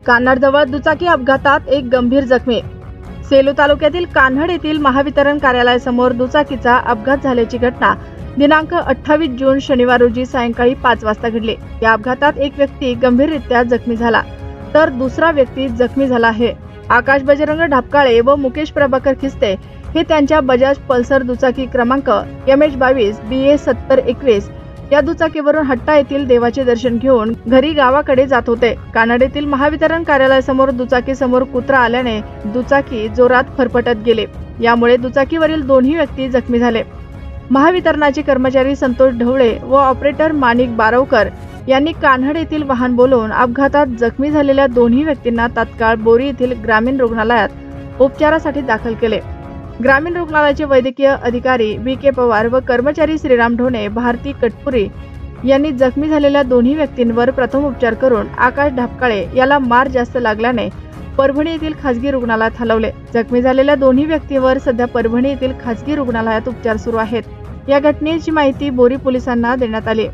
कान्हाडजवळ दुचाकी अपघातात एक गंभीर जखमी। सेलू तालुक्यातील कान्हाड येथील महावितरण कार्यालयासमोर दुचाकीचा अपघात झाल्याची घटना दिनांक 28 जून शनिवार रोजी सायंकाळी 5 वाजता घडली। या अपघातात एक व्यक्ती गंभीररित्या जखमी झाला तर दुसरा व्यक्ती जखमी झाला आहे। आकाश बजरंग ढापकाळे व मुकेश प्रभाकर खिस्ते हे त्यांच्या बजाज पल्सर दुचाकी क्रमांक MH22 BA 7021 या दुचाकीवरून हट्टा येथील देवाचे दर्शन घेऊन घरी गावाकडे जात होते। कान्हाड येथील महावितरण कार्यालयासमोर दुचाकी समोर कुत्रा आल्याने दुचाकी जोरात फरफटत गेले। यामुळे दुचाकीवरील दोन्ही व्यक्ती जखमी झाले। महावितरणाचे कर्मचारी संतोष ढवळे व ऑपरेटर माणिक बारवकर यांनी कान्हाड येथील वाहन बोलवून अपघातात जखमी झालेल्या दोन्ही व्यक्तींना तात्काळ बोरी येथील ग्रामीण रुग्णालयात उपचारासाठी दाखल केले। ग्रामीण रुग्णालयाचे वैद्यकीय अधिकारी VK पवार व कर्मचारी श्रीराम ढोणे, भारती कटपुरी यांनी जखमी झालेल्या दोन्ही व्यक्तींवर प्रथम उपचार करून आकाश ढापकाळे याला मार जास्त लागल्याने परभणी येथील खासगी रुग्णालयात हलवले। जखमी झालेल्या दोन्ही व्यक्तींवर सध्या परभणी येथील खासगी रुग्णालयात उपचार सुरू आहेत। या घटनेची माहिती बोरी पोलिसांना देण्यात आली।